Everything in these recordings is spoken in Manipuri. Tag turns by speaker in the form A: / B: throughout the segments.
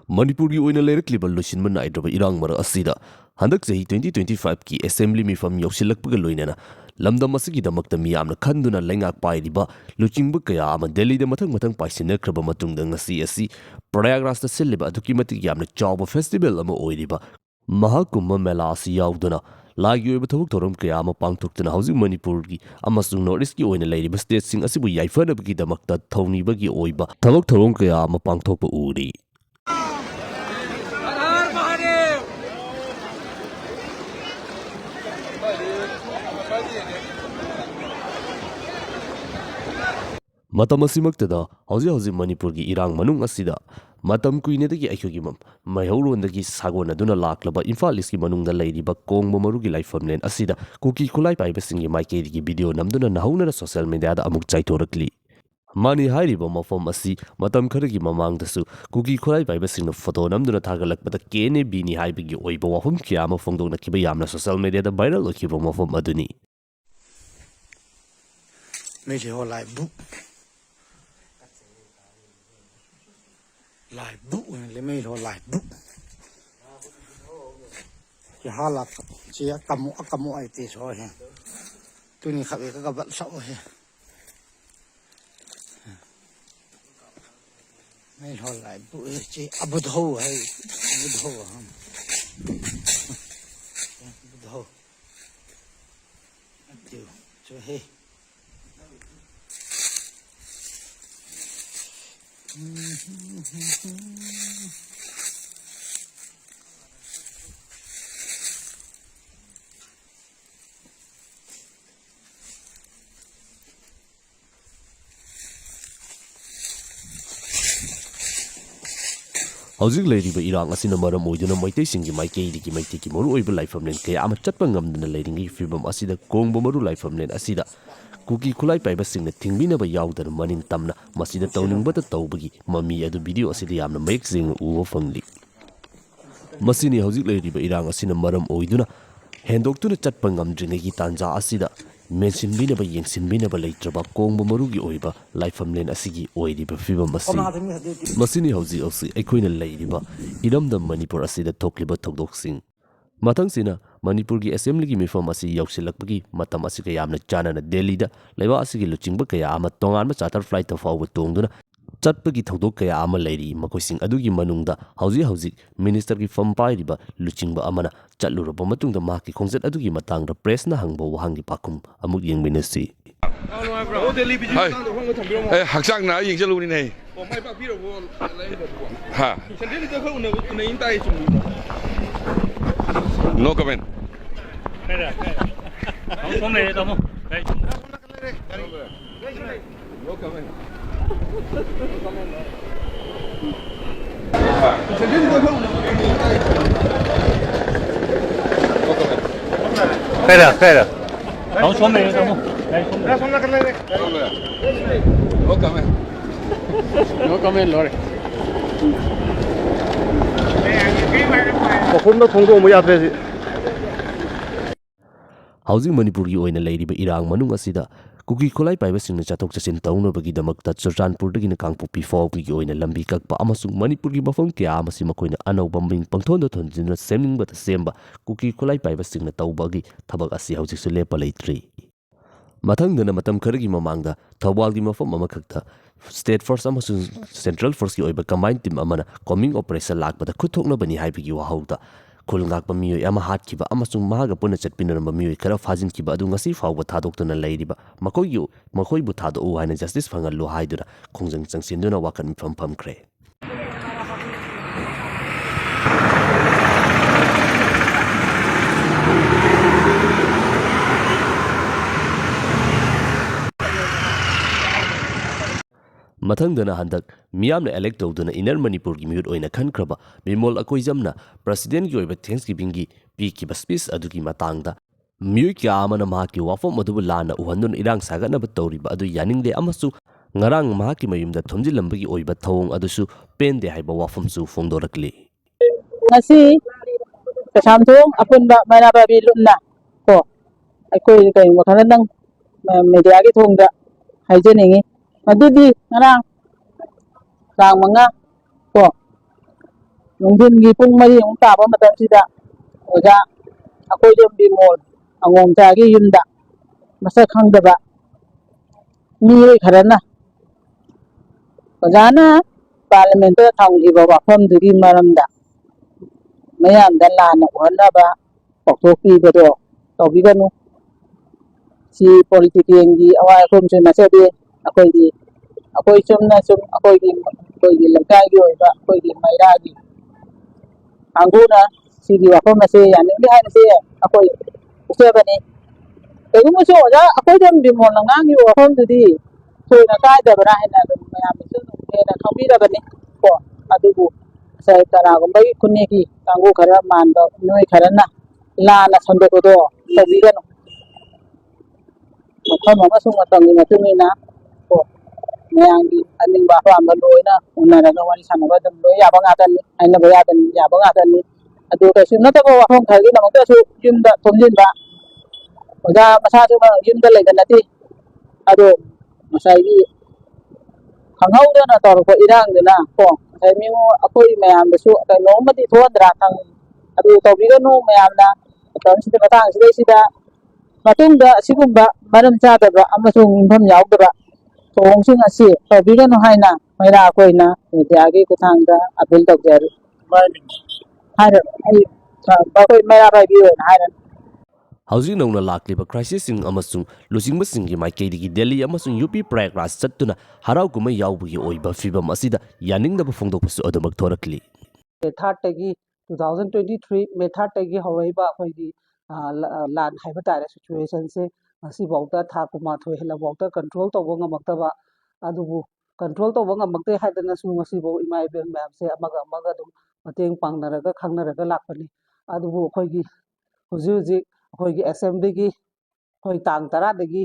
A: Manipuri oina lerakliba loisinba naidraba irang mara asida handak chahi 2025 ki assembly mifam yausilakpaga loinana lamdam asigidamakta miyamna khanduna laingak pairiba luchingba kaya ama Delhi da mathang paisinakraba matungda ngasi asi Prayagraj da silliba aduki matik yamna chawba festival ama oiriba Kumbh Mela asi yauduna Lagi oiba thabuk thoram kaya ama pangthuktuna hauzik Manipur ki amasung North ki oina leiriba state sing asibu yaifanabagi damakta thaunibagi oiba thabuk thoram kaya ama pangthokpa uri Matam asimaktada hauzik Manipur ki irang manung asida matam kuinedagi aikogi maihaurondagi sagonaduna laklaba Imphal East ki manungda leiriba Kongba Maru ki Laifamlen asida Kuki Khutlai Paiba singi maikeidagi video namduna nahaunana social media da amuk chaithorakli Mani hairiba mafam asi matam kharagi mamangdasu Kuki Khutlai Paiba singna photo namduna thagalakbada kene bini haibagi oiba wafam kiyama phongdoknakiba yamna social media da viral okiba mafam aduni
B: Meje ho lai bu lại bụng lấy mấy đồ lại bụng chỉ hai là chỉ cầm mỗi tí thôi tôi nhìn khắp cái vận sậu thôi mấy đồ lại bụng chỉ abu dhâu hay abu dhâu hả abu dhâu tiêu cho hết
A: Hauzik leiriba irang asina maram oiduna maitai singi maikeidigi maitiki Maru oiba Laifamlen kaya ama chatpa ngamduna leiringi fibam asida Kongba Maru Laifamlen asida Kuki Khutlai Paiba singna thingbinaba yaudana manin tamna masida tawningbata tawbagi mami adu video asida yamna mayek singna uwa fangli masini hauzik leiriba irang asina maram oiduna hendoktuna chatpa ngamdringagi tanja asida mensinbinaba yengsinbinaba leitraba Kongba Maru gi oiba Laifamlen asigi oiriba fibam asi masini hauzik asi aikoina leiriba iramda Manipur asida thokliba thokdoksing Mathangsina Manipur ki assembly ki mifam asi yausilakpagi matam asi kayamna chanana Delhi da laiba asi ki luchingba kaya ama tonganba charter flight ta fawba tongduna chatpagi thodok kaya ama leiri makoising adugi manungda hauzik minister ki fam pairiba luchingba amana chatluraba matungda mahaki khongjat adugi matangda press na hangba wahangi pakhum amuk yengminasi
C: 학장 나 얘기절로니 하 No comment.
D: Espera. Vamos a comer, vamos. No comen, Lore.
A: Hauzik Manipur ki oina leiriba irang manung asida Kuki Khutlai Paiba singna chathok chasin taunabagi damakta Churchanpurdagina Kangpokpi fawgi oina lambi kakpa amasung Manipur ki mafam kya amasi makoina anauba ming pangthonda thonjina semningbata semba Kuki Khutlai Paiba singna tawbagi thabak asi hauziksu lepa leitri mathangdana matam kharagi mamangda thawalgi mafam amakhakta State Force amasung Central Force ki oiba combined team amana coming operation lakbada khuthoknabani haibigi wahauda Kulngak pamiyoy ama hatkiba amasung mahaga puna chatpinaramba miyoy khara fajinkiba adu ngasi fawba thadoktuna leiriba makoibu thadou haina justice fangallo haidura khongjang changsinduna wakan mifam famkhre Mathangdana handak miyamna elect tawduna Inner Manipur gi miyut oina khankraba Bimol Akoijamna president gi oiba Thanksgiving gi pikiba speech adugi matangda miyui kya amana mahaki wafam adubu lana uhandun irang saganaba tawriba adu yaningde amasu ngarang mahaki mayumda thomjilambagi oiba thawong adusu pende haiba wafamsu fongdorakli
E: ngasi kasamthong apunba manaba bilunna ko akoi kai wakana nang media gi thongda haijeningi madudi ngarang rang manga ko ꯅꯨꯡꯊꯤꯟꯒꯤ ꯄꯨꯡ 4 ꯇꯥꯕ ꯃꯇꯝꯁꯤꯗ ꯑꯣꯖꯥ ꯑꯩꯈꯣꯏꯔꯣꯝꯒꯤ ꯃꯣꯜ ꯑꯉꯣꯝꯆꯥꯒꯤ ꯌꯨꯝꯗ ꯃꯁꯛ ꯈꯪꯗꯕ ꯃꯤꯑꯣꯏ ꯈꯔꯅ ꯑꯣꯖꯥꯅ ꯄꯥꯔꯂꯤꯌꯥꯃꯦꯟꯠꯇ ꯊꯝꯈꯤꯕ ꯋꯥꯐꯝꯗꯨꯒꯤ ꯃꯔꯝꯗ ꯃꯌꯥꯝꯗ ꯂꯥꯟꯅ ꯎꯍꯟꯅꯕ ꯄꯥꯎꯊꯣꯛ ꯄꯤꯕꯗꯣ ꯇꯧꯕꯤꯒꯅꯨ ꯁꯤ ꯄꯣꯂꯤꯇꯤꯀꯦꯜꯒꯤ ꯑꯋꯥꯏ ꯑꯈꯨꯝꯁꯨ ꯅꯠꯆꯗꯦ ꯑꯩꯈꯣꯏ ꯆꯨꯝꯅ ꯁꯨꯝ ꯑꯩꯈꯣꯏꯒꯤ ꯂꯩꯀꯥꯏꯒꯤ ꯑꯣꯏꯕ ꯑꯩꯈꯣꯏꯒꯤ ꯃꯩꯔꯥꯒꯤ ꯀꯥꯡꯕꯨꯅ ꯁꯤꯒꯤ ꯋꯥꯐꯝ ꯑꯁꯤ ꯌꯥꯅꯤꯡꯗꯦ ꯍꯥꯏꯕꯁꯤ ꯑꯩꯈꯣꯏ ꯎꯠꯆꯕꯅꯤ ꯀꯩꯒꯨꯝꯕꯁꯨ ꯑꯣꯖꯥ ꯑꯩꯈꯣꯏꯔꯣꯝꯒꯤ ꯃꯣꯜꯅ ꯉꯥꯡꯉꯤꯕ ꯋꯥꯐꯝꯗꯨꯗꯤ ꯊꯣꯏꯅ ꯀꯥꯏꯗꯕ꯭ꯔꯥ ꯍꯥꯏꯅ ꯑꯗꯨꯝ ꯃꯌꯥꯝꯅꯁꯨ ꯑꯗꯨꯝ ꯍꯦꯟꯅ ꯈꯪꯕꯤꯔꯕꯅꯤ ꯀꯣ ꯑꯗꯨꯕꯨ ꯉꯁꯥꯏ ꯀꯅꯥꯒꯨꯝꯕꯒꯤ ꯈꯨꯟꯅꯦꯒꯤ ꯀꯥꯡꯕꯨ ꯈꯔ ꯃꯥꯟꯕ ꯃꯤꯑꯣꯏ ꯈꯔꯅ ꯂꯥꯟꯅ ꯁꯟꯗꯣꯛꯄꯗꯣ ꯇꯧꯕꯤꯒꯅꯨ ꯃꯐꯝ ꯑꯃꯁꯨꯡ ꯃꯇꯝꯒꯤ ꯃꯇꯨꯡ ꯏꯟꯅ ꯀꯣ ꯃꯌꯥꯝꯒꯤ ꯑꯅꯤꯡꯕ ꯑꯄꯥꯝꯕ ꯂꯣꯏꯅ ꯎꯅꯔꯒ ꯋꯥꯔꯤ ꯁꯥꯟꯅꯕ ꯑꯗꯨꯝ ꯂꯣꯏ ꯌꯥꯕ ꯉꯥꯛꯇꯅꯤ ꯍꯥꯏꯅꯕ ꯌꯥꯕ ꯉꯥꯛꯇꯅꯤ ꯑꯗꯨ ꯀꯩꯁꯨ ꯅꯠꯇꯕ ꯋꯥꯐꯝ ꯈꯔꯒꯤꯗꯃꯛꯇꯁꯨ ꯌꯨꯝꯗ ꯊꯣꯝꯖꯤꯟꯕ ꯑꯣꯖꯥ ꯃꯁꯥꯁꯨ ꯌꯨꯝꯗ ꯂꯩꯕ ꯅꯠꯇꯦ ꯑꯗꯣ ꯉꯁꯥꯏꯒꯤ ꯈꯪꯍꯧꯗꯅ ꯇꯧꯔꯛꯄ ꯏꯔꯥꯡꯗꯨꯅ ꯀꯣ ꯉꯁꯥꯏ ꯑꯩꯈꯣꯏ ꯃꯌꯥꯝꯗꯁꯨ ꯀꯩꯅꯣꯝꯃꯗꯤ ꯊꯣꯛꯍꯟꯗ꯭ꯔꯥ ꯑꯗꯨ ꯇꯧꯕꯤꯒꯅꯨ ꯃꯌꯥꯝꯅ ꯃꯇꯥꯡꯁꯤꯗꯩꯁꯤꯗ ꯃꯇꯨꯡꯗ ꯑꯁꯤꯒꯨꯝꯕ ꯃꯔꯝ ꯆꯥꯗꯕ ꯑꯃꯁꯨꯡ ꯌꯨꯝꯐꯝ ꯌꯥꯎꯗꯕ ꯊꯧꯑꯣꯡꯁꯤꯡ ꯑꯁꯤ ꯇꯧꯕꯤꯒꯅꯨ ꯍꯥꯏꯅ ꯃꯩꯔꯥ ꯑꯩꯈꯣꯏꯅ ꯃꯤꯗꯤꯌꯥꯒꯤ ꯈꯨꯠꯊꯥꯡꯗ ꯑꯄꯤꯜ ꯇꯧꯖꯔꯤ ꯑꯩꯈꯣꯏ ꯃꯩꯔꯥ ꯄꯥꯏꯕꯤ ꯑꯣꯏꯅ ꯍꯥꯏꯔꯅꯤ
A: ꯍꯧꯖꯤꯛ ꯅꯧꯅ ꯂꯥꯛꯂꯤꯕ ꯀ꯭ꯔꯥꯏꯁꯤꯁꯁꯤꯡ ꯑꯃꯁꯨꯡ ꯂꯨꯆꯤꯡꯕꯁꯤꯡꯒꯤ ꯃꯥꯏꯀꯩꯗꯒꯤ ꯗꯦꯜꯂꯤ ꯑꯃꯁꯨꯡ ꯌꯨ ꯄꯤ ꯄ꯭ꯔꯌꯥꯒꯔꯥꯖ ꯆꯠꯇꯨꯅ ꯍꯔꯥꯎ ꯀꯨꯝꯍꯩ ꯌꯥꯎꯕꯒꯤ ꯑꯣꯏꯕ ꯐꯤꯚꯝ ꯑꯁꯤꯗ ꯌꯥꯅꯤꯡꯗꯕ ꯐꯣꯡꯗꯣꯛꯄꯁꯨ ꯑꯗꯨꯃꯛ ꯊꯣꯔꯛꯂꯤ꯫
E: ꯃꯦ 3ꯗꯒꯤ 2023 ꯃꯦ 3ꯗꯒꯤ ꯍꯧꯔꯛꯏꯕ ꯑꯩꯈꯣꯏꯒꯤ ꯂꯥꯟ ꯍꯥꯏꯕ ꯇꯥꯔꯦ ꯁꯤꯆꯨꯋꯦꯁꯟꯁꯦ ꯉꯁꯤꯐꯥꯎꯗ ꯊꯥ 12 ꯍꯦꯜꯂꯐꯥꯎꯗ ꯀꯟꯇ꯭ꯔꯣꯜ ꯇꯧꯕ ꯉꯝꯃꯛꯇꯕ ꯑꯗꯨꯕꯨ ꯀꯟꯇ꯭ꯔꯣꯜ ꯇꯧꯕ ꯉꯝꯃꯛꯇꯦ ꯍꯥꯏꯗꯅꯁꯨ ꯉꯁꯤꯐꯥꯎ ꯏꯃꯥ ꯏꯕꯦꯜ ꯃꯌꯥꯝꯁꯦ ꯑꯃꯒ ꯑꯗꯨꯝ ꯃꯇꯦꯡ ꯄꯥꯡꯅꯔꯒ ꯈꯪꯅꯔꯒ ꯂꯥꯛꯄꯅꯤ ꯑꯗꯨꯕꯨ ꯑꯩꯈꯣꯏꯒꯤ ꯍꯧꯖꯤꯛ ꯑꯩꯈꯣꯏꯒꯤ ꯑꯦꯁꯦꯝꯕ꯭ꯂꯤꯒꯤ ꯑꯩꯈꯣꯏ ꯇꯥꯡ 10ꯗꯒꯤ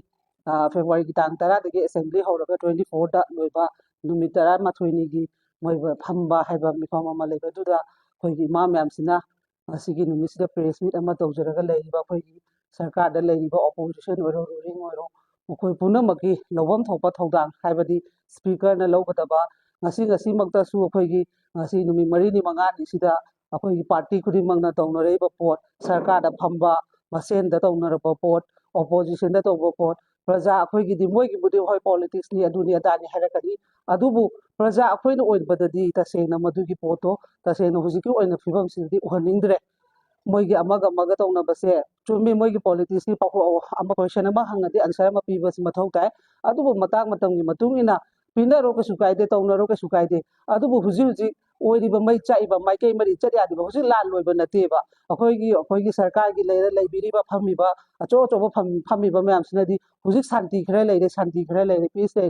E: ꯐꯦꯕ꯭ꯔꯨꯋꯥꯔꯤꯒꯤ ꯇꯥꯡ 10ꯗꯒꯤ ꯑꯦꯁꯦꯝꯕ꯭ꯂꯤ ꯍꯧꯔꯒ 24ꯗ ꯂꯣꯏꯕ ꯅꯨꯃꯤꯠ 11ꯅꯤꯒꯤ ꯃꯣꯏ ꯐꯝꯕ ꯍꯥꯏꯕ ꯃꯤꯐꯝ ꯑꯃ ꯂꯩꯕꯗꯨꯗ ꯑꯩꯈꯣꯏꯒꯤ ꯏꯃꯥ ꯃꯌꯥꯝꯁꯤꯅ ꯉꯁꯤꯒꯤ ꯅꯨꯃꯤꯠꯁꯤꯗ ꯄ꯭ꯔꯦꯁ ꯃꯤꯠ ꯑꯃ ꯇꯧꯖꯔꯒ ꯂꯩꯔꯤꯕ ꯑꯩꯈꯣꯏꯒꯤ ꯁꯔꯀꯥꯔꯗ ꯂꯩꯔꯤꯕ ꯑꯣꯄꯣꯖꯤꯁꯟ ꯑꯣꯏꯔꯣ ꯔꯨꯂꯤꯡ ꯑꯣꯏꯔꯣ ꯃꯈꯣꯏ ꯄꯨꯝꯅꯃꯛꯀꯤ ꯂꯧꯐꯝ ꯊꯣꯛꯄ ꯊꯧꯗꯥꯡ ꯍꯥꯏꯕꯗꯤ ꯁ꯭ꯄꯤꯀꯔꯅ ꯂꯧꯒꯗꯕ ꯉꯁꯤꯃꯛꯇꯁꯨ ꯑꯩꯈꯣꯏꯒꯤ ꯉꯁꯤ ꯅꯨꯃꯤꯠ 4ꯅꯤ 5ꯅꯤꯁꯤꯗ ꯑꯩꯈꯣꯏꯒꯤ ꯄꯥꯔꯇꯤ ꯈꯨꯗꯤꯡꯃꯛꯅ ꯇꯧꯅꯔꯛꯏꯕ ꯄꯣꯠ ꯁꯔꯀꯥꯔꯗ ꯐꯝꯕ ꯃꯁꯦꯟꯗ ꯇꯧꯅꯔꯛꯄ ꯄꯣꯠ ꯑꯣꯄꯣꯖꯤꯁꯟꯗ ꯇꯧꯕ ꯄꯣꯠ ꯄ꯭ꯔꯖꯥ ꯑꯩꯈꯣꯏꯒꯤꯗꯤ ꯃꯣꯏꯒꯤꯕꯨꯗꯤ ꯍꯣꯏ ꯄꯣꯂꯤꯇꯤꯛꯁꯅꯤ ꯑꯗꯨꯅꯤ ꯑꯗꯥꯅꯤ ꯍꯥꯏꯔꯛꯀꯅꯤ ꯑꯗꯨꯕꯨ ꯄ꯭ꯔꯖꯥ ꯑꯩꯈꯣꯏꯅ ꯑꯣꯏꯕꯗꯗꯤ ꯇꯁꯦꯡꯅ ꯃꯗꯨꯒꯤ ꯄꯣꯠꯇꯣ ꯇꯁꯦꯡꯅ ꯍꯧꯖꯤꯛꯀꯤ ꯑꯣꯏꯅ ꯐꯤꯕꯝꯁꯤꯗꯗꯤ ꯎꯍꯟꯅꯤꯡꯗ꯭ꯔꯦ ꯃꯣꯏꯒꯤ ꯑꯃꯒ ꯇꯧꯅꯕꯁꯦ ꯆꯨꯝꯃꯤ ꯃꯣꯏꯒꯤ ꯄꯣꯂꯤꯇꯤꯛꯁꯀꯤ ꯀꯣꯏꯁꯟ ꯑꯃ ꯍꯪꯉꯗꯤ ꯑꯟꯁꯔ ꯑꯃ ꯄꯤꯕꯁꯤ ꯃꯊꯧ ꯇꯥꯏ ꯑꯗꯨꯕꯨ ꯃꯇꯝꯒꯤ ꯃꯇꯨꯡ ꯏꯟꯅ ꯄꯤꯅꯔꯣ ꯀꯩꯁꯨ ꯀꯥꯏꯗꯦ ꯇꯧꯅꯔꯣ ꯀꯩꯁꯨ ꯀꯥꯏꯗꯦ ꯑꯗꯨꯕꯨ ꯍꯧꯖꯤꯛ ꯑꯣꯏꯔꯤꯕ ꯃꯩ ꯆꯥꯛꯏꯕ ꯃꯥꯏꯀꯩ ꯃꯔꯤ ꯆꯠ ꯌꯥꯗꯦꯕ ꯍꯧꯖꯤꯛ ꯂꯥꯟ ꯂꯣꯏꯕ ꯅꯠꯇꯦꯕ ꯑꯩꯈꯣꯏꯒꯤ ꯁꯔꯀꯥꯔꯒꯤ ꯂꯩꯕꯤꯔꯤꯕ ꯐꯝꯃꯤꯕ ꯑꯆꯧꯕ ꯐꯝꯃꯤꯕ ꯃꯌꯥꯝꯁꯤꯅꯗꯤ ꯍꯧꯖꯤꯛ ꯁꯥꯟꯇꯤ ꯈꯔ ꯂꯩꯔꯦ ꯄꯤꯁ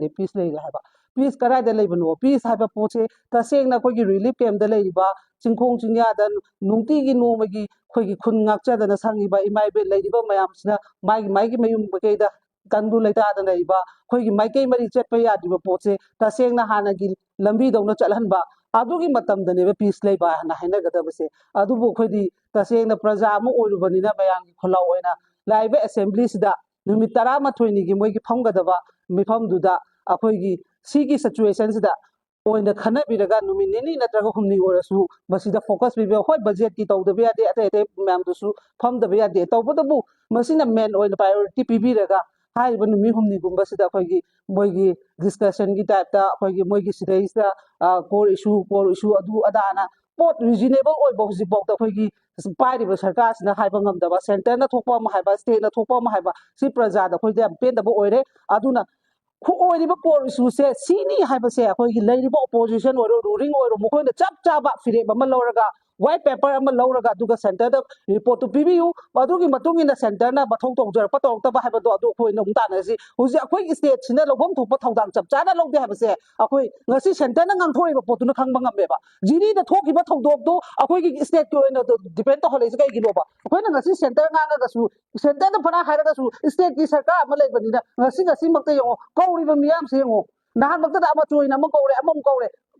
E: ꯂꯩꯔꯦ ꯍꯥꯏꯕ ꯄꯤꯁ ꯀꯗꯥꯏꯗ ꯂꯩꯕꯅꯣ ꯄꯤꯁ ꯍꯥꯏꯕ ꯄꯣꯠꯁꯦ ꯇꯁꯦꯡꯅ ꯑꯩꯈꯣꯏꯒꯤ ꯔꯤꯂꯤꯐ ꯀꯦꯝꯞꯇ ꯂꯩꯔꯤꯕ ꯆꯤꯡꯈꯣꯡ ꯆꯤꯡꯌꯥꯗ ꯅꯨꯡꯇꯤꯒꯤ ꯅꯣꯡꯃꯒꯤ ꯑꯩꯈꯣꯏꯒꯤ ꯈꯨꯟ ꯉꯥꯛꯆꯗꯅ ꯁꯪꯉꯤꯕ ꯏꯃꯥ ꯏꯕꯦꯜ ꯂꯩꯔꯤꯕ ꯃꯌꯥꯝꯁꯤꯅ ꯃꯥꯒꯤ ꯃꯌꯨꯝ ꯃꯀꯩꯗ ꯇꯪꯗꯨ ꯂꯩꯇꯥꯗꯅ ꯂꯩꯕ ꯑꯩꯈꯣꯏꯒꯤ ꯃꯥꯏꯀꯩ ꯃꯔꯤ ꯆꯠꯄ ꯌꯥꯗ꯭ꯔꯤꯕ ꯄꯣꯠꯁꯦ ꯇꯁꯦꯡꯅ ꯍꯥꯟꯅꯒꯤ ꯂꯝꯕꯤꯗꯧꯅ ꯆꯠꯍꯟꯕ ꯑꯗꯨꯒꯤ ꯃꯇꯝꯗꯅꯦꯕ ꯄꯤꯁ ꯂꯩꯕ ꯍꯥꯏꯅ ꯍꯥꯏꯅꯒꯗꯕꯁꯦ ꯑꯗꯨꯕꯨ ꯑꯩꯈꯣꯏꯗꯤ ꯇꯁꯦꯡꯅ ꯄ꯭ꯔꯖꯥ ꯑꯃ ꯑꯣꯏꯔꯨꯕꯅꯤꯅ ꯃꯌꯥꯝꯒꯤ ꯈꯨꯜꯂꯥꯎ ꯑꯣꯏꯅ ꯂꯥꯛꯏꯕ ꯑꯦꯁꯦꯝꯕ꯭ꯂꯤꯁꯤꯗ ꯅꯨꯃꯤꯠ 11ꯅꯤꯒꯤ ꯃꯣꯏꯒꯤ ꯐꯝꯒꯗꯕ ꯃꯤꯐꯝꯗꯨꯗ ꯑꯩꯈꯣꯏꯒꯤ ꯁꯤꯒꯤ ꯁꯤꯆꯨꯋꯦꯁꯟꯁꯤꯗ ꯑꯣꯏꯅ ꯈꯟꯅꯕꯤꯔꯒ ꯅꯨꯃꯤꯠ 2 ꯅꯠꯇ꯭ꯔꯒ 3 ꯑꯣꯏꯔꯁꯨ ꯃꯁꯤꯗ ꯐꯣꯀꯁ ꯄꯤꯕꯤꯌꯨ ꯍꯣꯏ ꯕꯖꯦꯠꯀꯤ ꯇꯧꯗꯕ ꯌꯥꯗꯦ ꯑꯇꯩ ꯃꯌꯥꯝꯗꯨꯁꯨ ꯐꯝꯗꯕ ꯌꯥꯗꯦ ꯇꯧꯕꯇꯕꯨ ꯃꯁꯤꯅ ꯃꯦꯟ ꯑꯣꯏꯅ ꯄ꯭ꯔꯥꯏꯌꯣꯔꯤꯇꯤ ꯄꯤꯕꯤꯔꯒ ꯍꯥꯏꯔꯤꯕ ꯅꯨꯃꯤꯠ 6ꯅꯤꯒꯨꯝꯕꯁꯤꯗ ꯑꯩꯈꯣꯏꯒꯤ ꯃꯣꯏꯒꯤ ꯗꯤꯁꯀꯁꯟꯒꯤ ꯇꯥꯏꯞꯇ ꯑꯩꯈꯣꯏꯒꯤ ꯃꯣꯏꯒꯤ ꯁꯤꯗꯩꯁꯤꯗ ꯀꯣꯔ ꯏꯁꯨ ꯑꯗꯨ ꯑꯗꯥꯅ ꯄꯣꯠ ꯔꯤꯖꯅꯦꯕꯜ ꯑꯣꯏꯕ ꯍꯧꯖꯤꯛꯐꯥꯎꯗ ꯑꯩꯈꯣꯏꯒꯤ ꯄꯥꯏꯔꯤꯕ ꯁꯔꯀꯥꯔꯁꯤꯅ ꯍꯥꯏꯕ ꯉꯝꯗꯕ ꯁꯦꯟꯇꯔꯅ ꯊꯣꯛꯄ ꯑꯃ ꯍꯥꯏꯕ ꯁ꯭ꯇꯦꯠꯅ ꯊꯣꯛꯄ ꯑꯃ ꯍꯥꯏꯕ ꯁꯤ ꯄ꯭ꯔꯖꯥꯗ ꯑꯩꯈꯣꯏꯗ ꯌꯥꯝ ꯄꯦꯟꯗꯕ ꯑꯣꯏꯔꯦ ꯑꯗꯨꯅ ꯑꯣꯏꯔꯤꯕ ꯀꯣꯔ ꯏꯁꯨꯁꯦ ꯁꯤꯅꯤ ꯍꯥꯏꯕꯁꯦ ꯑꯩꯈꯣꯏꯒꯤ ꯂꯩꯔꯤꯕ ꯑꯣꯄꯣꯖꯤꯁꯟ ꯑꯣꯏꯔꯣ ꯔꯨꯂꯤꯡ ꯑꯣꯏꯔꯣ ꯃꯈꯣꯏꯅ ꯆꯞ ꯆꯥꯕ ꯐꯤꯔꯦꯞ ꯑꯃ ꯂꯧꯔꯒ ꯋꯥꯏꯠ ꯄꯦꯄꯔ ꯑꯃ ꯂꯧꯔꯒ ꯑꯗꯨꯒ ꯁꯦꯟꯇꯔꯗ ꯔꯤꯄꯣꯔꯠꯇꯨ ꯄꯤꯕꯤꯌꯨ ꯃꯗꯨꯒꯤ ꯃꯇꯨꯡ ꯏꯟꯅ ꯁꯦꯟꯇꯔꯅ ꯃꯊꯧ ꯇꯧꯔꯛꯇꯕ ꯍꯥꯏꯕꯗꯣ ꯑꯗꯨ ꯑꯩꯈꯣꯏꯅ ꯑꯃꯨꯛ ꯇꯥꯟꯅꯔꯁꯤ ꯍꯧꯖꯤꯛ ꯑꯩꯈꯣꯏꯒꯤ ꯁ꯭ꯇꯦꯠꯁꯤꯅ ꯂꯧꯐꯝ ꯊꯣꯛꯄ ꯊꯧꯗꯥꯡ ꯆꯞ ꯆꯥꯅ ꯂꯧꯗꯦ ꯍꯥꯏꯕꯁꯦ ꯑꯩꯈꯣই ꯉꯁꯤ ꯁꯦꯟꯇꯔꯅ ꯉꯥꯡꯊꯣꯔꯛꯏꯕ ꯄꯣꯠꯇꯨꯅ ꯈꯪꯕ ꯉꯝꯃꯦꯕ ꯖꯤꯔꯤꯗ ꯊꯣꯛꯈꯤꯕ ꯊꯧꯗꯣꯛꯇꯨ ꯑꯩꯈꯣꯏꯒꯤ ꯁ꯭ꯇꯦꯠꯀꯤ ꯑꯣꯏꯅ ꯗꯤꯄꯦꯟ ꯇꯧꯍꯜꯂꯛꯏꯁꯦ ꯀꯩꯒꯤꯅꯣꯕ ꯑꯩꯈꯣꯏꯅ ꯉꯁꯤ ꯁꯦꯟꯇꯔ ꯉꯥꯡꯉꯒꯁꯨ ꯁꯦꯟꯇꯔꯗ ꯐꯅ ꯍꯥꯏꯔꯒꯁꯨ ꯁ꯭ꯇꯦꯠꯀꯤ ꯁꯔꯀꯥꯔ ꯑꯃ ꯂꯩꯕꯅꯤꯅ ꯉꯁꯤꯃꯛꯇ ꯌꯦꯡꯉꯣ ꯀꯧꯔꯤꯕ ꯃꯤꯌꯥꯝꯁꯦ ꯌꯦꯡꯉꯣ ꯅꯍꯥꯟꯃꯛꯇꯗ ꯑꯃ ꯆꯣꯏꯅ ꯑꯃ ꯀꯧꯔꯦ ꯑꯃꯃꯨꯛ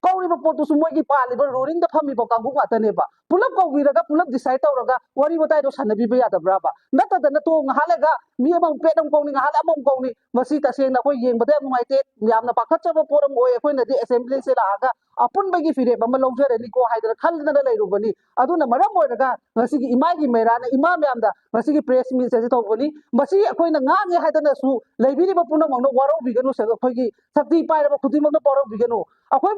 E: ꯀꯧꯔꯤꯕ ꯄꯣꯠꯇꯨꯁꯨ ꯃꯣꯏꯒꯤ ꯄꯥꯜꯂꯤꯕ ꯔꯨꯂꯤꯡꯗ ꯐꯝꯃꯤꯕ ꯀꯥꯡꯕꯨ ꯉꯥꯛꯇꯅꯦꯕ पुलप कौबीरगा पुलप डिसाइड तौरगा वरी बताई दो सानबीबा यादब्राबा नतदना तो ngahalaga mi among pedam kongni ngahala among kongni masi tasengna ko yengbada nuaite yamna pakhatchaba poram oy akoina di assembly se laaga apun bagi fire bama longjarani ko haidara khalna leirubani aduna maram oiraga ngasi gi imagi merana imam yamda ngasi gi press meet se tawbani masi akoina ngange haidana su leibiri ba punam ngno waro biganu se akoigi sakti paira khuti magna poro biganu akoi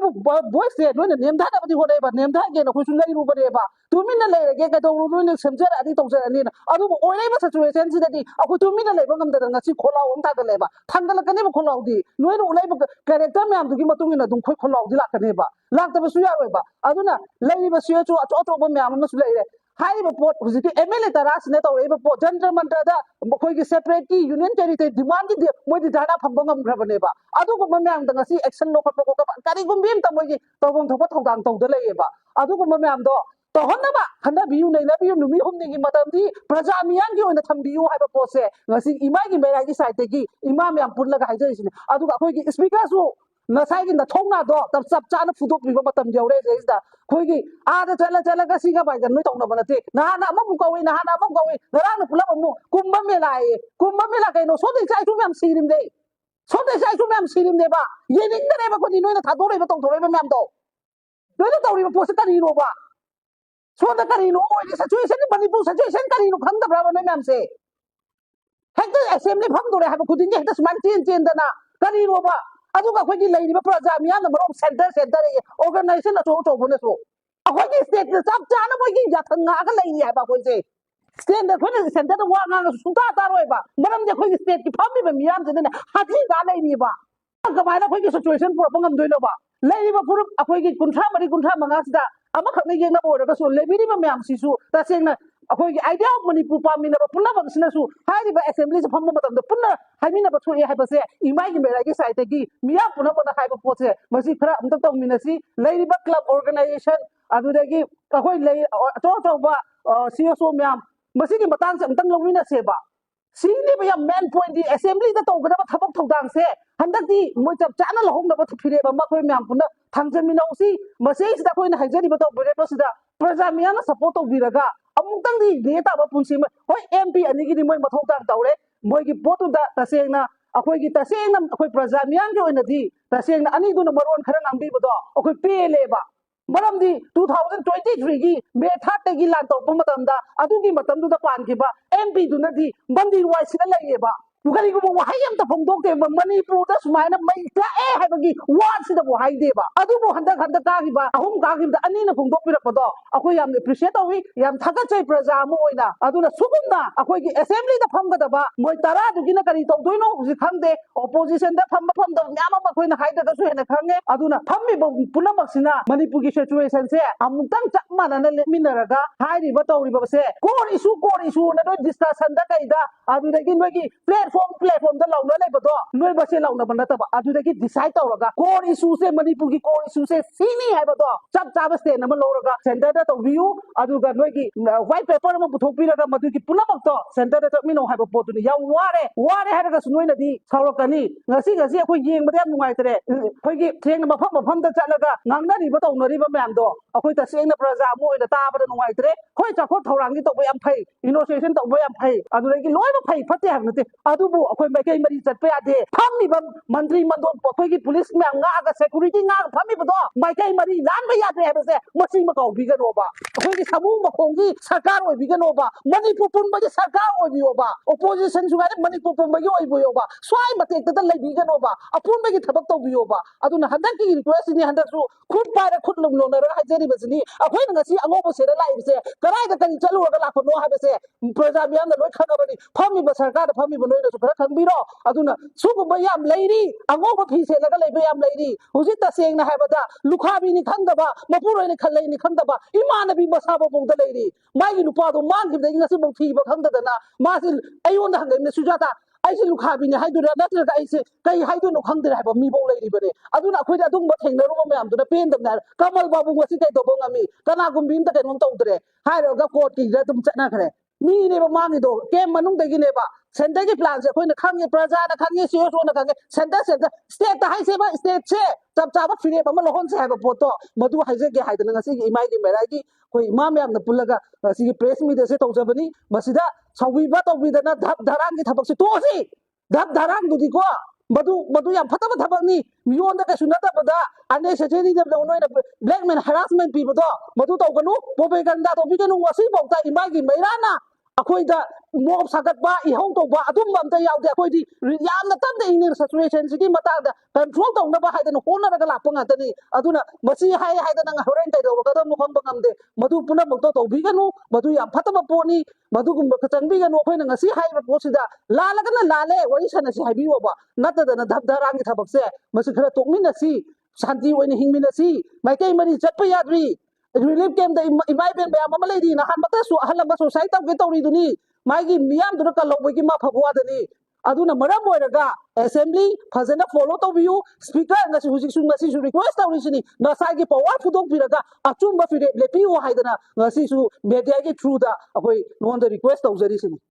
E: voice se noina nemda da badi hore ba nemda ge na khusu leirubane ba tumina leirage ka to noina semjara adi tawjarani adu oireba situation sidadi akoi tumina leiba ngamda ngasi khola om ta leba thangala kane ba khola udi noina ulaiba character me amdu gi matungina dum khoi khola udi lakane ba lakta ba suya roiba aduna leiba suya chu ato ba me amna su leire हाइबा पोट हुजिकी एमएलए तरासने तौरेबा पोट जंत्र मंत्रदा मखोइगी सेपरेट की यूनियन टेरिटरी डिमांड दि मोइदि धाना फंबा ngमग्रबनेबा अदुगो मम्याम दंगसी एक्शन लोखपा को कारिगुम बिम तमोइगी तौबम थोपा थौदांग तौद लेयेबा अदुगो मम्याम दो तोहनबा खंदा बियु नैना बियु नुमी हुमनिगी मतमदि प्रजा मियाम की ओइना थंबियु हाइबा पोसे ngasi इमागी मेरागी साइड की इमाम याम पुल्लगा हाइजैसिने अदुगा अखोइगी स्पीकर सु नसाइगी न थोंगना दो तब सब चाना फुदोक बिबा मतम जौरे जेसदा खोइगी आदा चला गसिगा बाइगा नोइ तौनबा नते नाना अमु कौइ नाना अमु कौइ नरान पुलब अमु कुंभ मेला ए कुंभ मेला कैनो सोदि चाइटु म्याम सिरिम दे सोदि चाइटु म्याम सिरिम देबा येनिंग दरेबा कोनि नोइना थादोरेबा तौथोरेबा म्याम दो नोइना तौरिबा पोसे करिनोबा सोदा करिनो ओइदि सिचुएशन मणिपुर सिचुएशन करिनो खंगदब्राबा नोइ म्याम से हेक्टर असेंबली फंगदोरे हाबा खुदिंगे हेक्टर स्मार्ट चेंदना करिनोबा अदुगा खोइगी लेरिबा प्रजा मियाम मरो सेंटर ऑर्गेनाइजेशन अचो अचो बोनेसो अखोइगी स्टेट चाप चाना मोइगी याथंगागा लेरि हाबा खोइसे स्टेट खोइना सेंटर वा ngang सुता तारोइबा मरम जे खोइगी स्टेट की फामिबा मियाम जने हाथि गा लेरिबा गबाइना खोइगी सिचुएशन पुरप ngमदोइनोबा लेरिबा पुरप अखोइगी 35 सिदा अमखने येंगना ओरगसो लेबिरिबा मियाम सिसु तसेंगना अखोइगी आइडिया ऑफ मणिपुर पामिनबा पुन्ना बसिनसु हाइरिबा असेंबली से फमबा मतमदा पुन्ना हाइमिनबा थोए हाइबसे इमाइगी मेरागी साइडगी मिया पुन्ना बना हाइबा पोसे मसी खरा अमता तौमिनसी लेरिबा क्लब ऑर्गेनाइजेशन अदुदगी अखोइ ले अचो अचोबा सीएसओ म्याम मसीगी मतांग से अमतंग लौमिनसेबा सिंगने भैया मेन पॉइंट दी असेंबली दा तौगदबा थबक थौदांग से हंदकदी मोइ चप चाना लहोंगदबा फिरेबा मखोइ म्याम पुन्ना थांजमिनौसी मसेसिदा खोइना हाइजरिबा तौबरेबा सिदा प्रजा मियाना सपोर्ट तौबिरगा अमुक्तंग दी देताबा पुंसी होय एमपी अनिगी दी मोइ मथौदांग तौरे मोइगी पोतुदा तसेंगना अखोइगी तसेंगना अखोइ प्रजा मियाम के ओइनदी तसेंगना अनिदुना मरोन खरा ngambiबदो अखोइ पेलेबा मरमदी 2023 की मे 30 की लान तौप मतमदा अदुगी मतमदुदा पानखिबा एमपी दुनदी बंदी वाइसिना लैयेबा करिगुम वहाई अमता फोंदोकते मणिपुरदा सुमाइना मई लाए हाइबगी वासिदा वहाई देबा अदुबो हंदक कागिबा अहुम कागिबदा अनिना फोंदोकपिरपदो अखोइ याम एप्रिशिएट तौवी याम थागचै प्रजा अमो ओइना अदुना सुगुमना अखोइगी असेंबलीदा फमगदबा मोइ 10 दुगिना करि तौदोइनो हुजि खंदे ऑपोजिशनदा फमदा म्याम अखोइना हाइदगसु हेना खंगे अदुना फम्मिबा पुनमक्सिना मणिपुरगी सिचुएशन से अमुक्तंग चप मानना लेमिनरगा हाइरिबा तौरिबा से कोर इशू ना दो डिस्कशन दा कइदा अदुदगी नोइगी प्लेटफॉर्म दा लाउना लेबदो नोइ बसे लाउना बनतबा अदुदगी डिसाइड तौरगा कोर इशू से मणिपुर की कोर इशू से सीनी हैबदो चप चाब स्टेट नम लौरगा सेंटर दा तौबियु अदुगा नोइगी व्हाइट पेपर म पुथोपिरगा मदुगी पुनमक्तो सेंटर दा तमिनो हैब पोतुनि या वारे हैरगा सुनोइनदी सावरकनी ngasi अखोइ येंगबदे याम नुगाइतरे अखोइगी थेंग मफम दा चलगा ngangnariba तौनरिबा म्यामदो अखोइ तसेंगना प्रजा मो ओइदा ताबदा नुगाइतरे खोइ चाखो थौरांगी तौबा याम फै इनोसेशन तौबा याम फै अदुदगी लोइबा फै फते हाबनते अदुबु अखोइ मैकै मरि चटपे आदे फम्मिबा मंत्री मंदों अखोइगी पुलिस म्याम ngaga security ngaga फम्मिबदो मैकै मरि लानबा यादे हाबसे मसिंग मकाउ बिगनोबा अखोइगी समूह मखोंगी सरकार ओइ बिगनोबा मणिपुर पुनबगी सरकार ओइ बियोबा opposition सुगारे मणिपुर पुनबगी ओइ बियोबा स्वाइ मतेकता लै बिगनोबा अपुनबगी थबक तौ बियोबा अदुना हंदकगी रिक्वेस्ट नि हंदकसु खुद पारे खुद लोनरगा हाइजरिबसनि अखोइना ngasi अंगोबो सेरा लाइबसे कराइदा करि चलुरगा लाखनो हाबसे प्रजा मियामना लोइ खगबनि फम्मिबा सरकार फम्मिबा लोइनसु खरा खंबिरो अदुना सुगुबा याम लैरी अंगोबा फिसेलगा लैबा याम लैरी हुजि तसेंगना हाबदा लुखाबिनि खंदबा मपुरोइनि खलैनि खंदबा इमानबी मसाबा बोंदा लैरी माइगी नुपादो मांगिबदै ngasi बौ थीबा खंददना मासि अयोंदा हंगैने सुजाता ऐसे लुखाबिनि हाइदुरा नत्रगा ऐसे कई हाइदुनो खंदरे हाबा मिबौ लैरिबने अदुना अखोइदा अदुंबा थेंनरुबा मयामदुना पेंदबना कमल बाबू ngasi कै तोबो ngami कनागुम्बी इमता कैनोम तौदरे हाइरगा कोर्ट की दम चनाखरे ꯃꯤꯅꯦꯕ ꯃꯥꯡꯉꯤꯗꯣ ꯀꯦꯝ ꯃꯅꯨꯡꯗꯒꯤꯅꯦꯕ ꯁꯦꯟꯇꯔꯒꯤ ꯄ꯭ꯂꯥꯟꯁꯦ ꯑꯩꯈꯣꯏꯅ ꯈꯪꯉꯦ ꯄ꯭ꯔꯖꯥꯅ ꯈꯪꯉꯦ ꯁꯤꯑꯣꯁꯣꯅ ꯈꯪꯉꯦ ꯁꯦꯟꯇꯔ ꯁ꯭ꯇꯦꯠꯇ ꯍꯥꯏꯁꯦꯕ ꯁ꯭ꯇꯦꯠꯁꯦ ꯆꯞ ꯆꯥꯕ ꯐꯤꯔꯦꯞ ꯑꯃ ꯂꯧꯍꯟꯁꯦ ꯍꯥꯏꯕ ꯄꯣꯠꯇꯣ ꯃꯗꯨ ꯍꯥꯏꯖꯒꯦ ꯍꯥꯏꯗꯅ ꯉꯁꯤꯒꯤ ꯏꯃꯥꯒꯤ ꯃꯦꯔꯥꯒꯤ ꯑꯩꯈꯣꯏ ꯏꯃꯥ ꯃꯌꯥꯝꯅ ꯄꯨꯜꯂꯒ ꯉꯁꯤꯒꯤ ꯄ꯭ꯔꯦꯁ ꯃꯤꯠ ꯑꯁꯦ ꯇꯧꯖꯕꯅꯤ ꯃꯁꯤꯗ ꯁꯥꯎꯕꯤꯕ ꯇꯧꯕꯤꯗꯅ ꯙꯞ ꯙꯔꯥꯡꯒꯤ ꯊꯕꯛꯁꯦ ꯇꯣꯛꯑꯁꯤ ꯙꯞ ꯙꯔꯥꯡꯗꯨꯗꯤꯀꯣ ꯃꯗꯨ ꯌꯥꯝ ꯐꯠꯇꯕ ꯊꯕꯛꯅꯤ ꯃꯤꯉꯣꯟꯗ ꯀꯩꯁꯨ ꯅꯠꯇꯕꯗ ꯑꯟꯅꯦꯁꯦꯁꯔꯤꯗ ꯅꯣꯏꯅ ꯕ꯭ꯂꯦꯛꯃꯦꯟ ꯍꯔꯥꯁꯃꯦꯟ ꯄꯤꯕꯗꯣ ꯃꯗꯨ ꯇꯧꯒꯅꯨ ꯄ꯭ꯔꯣꯄꯦꯒꯟꯗꯥ ꯇꯧꯕꯤꯒꯅꯨ ꯉꯁꯤꯐꯥꯎꯗ ꯏꯃꯥꯒꯤ ꯃꯩꯔꯥꯅ ꯑꯩꯈꯣꯏꯗ ꯃꯣꯞ ꯁꯥꯒꯠꯄ ꯏꯍꯧ ꯇꯧꯕ ꯑꯗꯨꯝꯕ ꯑꯝꯇ ꯌꯥꯎꯗꯦ ꯑꯩꯈꯣꯏꯗꯤ ꯌꯥꯝꯅ ꯇꯞꯅ ꯏꯪꯅ ꯁꯤꯆꯨꯋꯦꯁꯟꯁꯤꯒꯤ ꯃꯇꯥꯡꯗ ꯀꯟꯇ꯭ꯔꯣꯜ ꯇꯧꯅꯕ ꯍꯥꯏꯗꯅ ꯍꯣꯠꯅꯔꯒ ꯂꯥꯛꯄ ꯉꯥꯛꯇꯅꯤ ꯑꯗꯨꯅ ꯃꯁꯤ ꯍꯥꯏꯗꯅ ꯍꯣꯔꯦꯟ ꯀꯩꯗꯧꯔꯒꯗꯕꯅꯣ ꯈꯪꯕ ꯉꯝꯗꯦ ꯃꯗꯨ ꯄꯨꯝꯅꯃꯛꯇꯣ ꯇꯧꯕꯤꯒꯅꯨ ꯃꯗꯨ ꯌꯥꯝ ꯐꯠꯇꯕ ꯄꯣꯠꯅꯤ ꯃꯗꯨꯒꯨꯝꯕ ꯆꯪꯕꯤꯒꯅꯨ ꯑꯩꯈꯣꯏꯅ ꯉꯁꯤ ꯍꯥꯏꯔꯤꯕ ꯄꯣꯠꯁꯤꯗ ꯂꯥꯜꯂꯒꯅ ꯂꯥꯜꯂꯦ ꯋꯥꯔꯤ ꯁꯥꯟꯅꯁꯤ ꯍꯥꯏꯕꯤꯌꯣꯕ ꯅꯠꯇꯗꯅ ꯙꯞ ꯙꯔꯥꯡꯒꯤ ꯊꯕꯛꯁꯦ ꯃꯁꯤ ꯈꯔ ꯇꯣꯛꯃꯤꯟꯅꯁꯤ ꯁꯥꯟꯇꯤ ꯑꯣꯏꯅ ꯍꯤꯡꯃꯤꯟꯅꯁꯤ ꯃꯥꯏꯀꯩ ꯃꯔꯤ ꯆꯠꯄ ꯌꯥꯗ꯭ꯔꯤ ꯔꯤꯂꯤꯐ ꯀꯦꯝꯞꯇ ꯏꯃꯥ ꯏꯕꯦꯟ ꯃꯌꯥꯝ ꯑꯃ ꯂꯩꯔꯤ ꯅꯍꯥꯟꯃꯛꯇꯁꯨ ꯑꯍꯜ ꯑꯃ ꯁꯨꯁꯥꯏꯠ ꯇꯧꯒꯦ ꯇꯧꯔꯤꯗꯨꯅꯤ ꯃꯥꯒꯤ ꯃꯤꯌꯥꯝꯗꯨꯅ ꯀꯜꯍꯧꯕꯒꯤ ꯃꯥ ꯐꯕ ꯋꯥꯗꯅꯤ ꯑꯗꯨꯅ ꯃꯔꯝ ꯑꯣꯏꯔꯒ ꯑꯦꯁꯦꯝꯕ꯭ꯂꯤ ꯐꯖꯅ ꯐꯣꯂꯣ ꯇꯧꯕꯤꯌꯨ ꯁ꯭ꯄꯤꯀꯔ ꯉꯁꯤꯁꯨ ꯔꯤꯀ꯭ꯋꯦꯁ ꯇꯧꯔꯤꯁꯤꯅꯤ ꯉꯁꯥꯏꯒꯤ ꯄꯋꯥꯔ ꯐꯨꯗꯣꯛꯄꯤꯔꯒ ꯑꯆꯨꯝꯕ ꯐꯤꯔꯦꯞ ꯂꯦꯞꯄꯤꯌꯨ ꯍꯥꯏꯗꯅ ꯉꯁꯤꯁꯨ ꯃꯦꯗꯤꯌꯥꯒꯤ ꯊ꯭ꯔꯨꯗ ꯑꯩꯈꯣꯏ ꯅꯉꯣꯟꯗ ꯔꯤꯀ꯭ꯋꯦꯁ ꯇꯧꯖꯔꯤꯁꯤꯅꯤ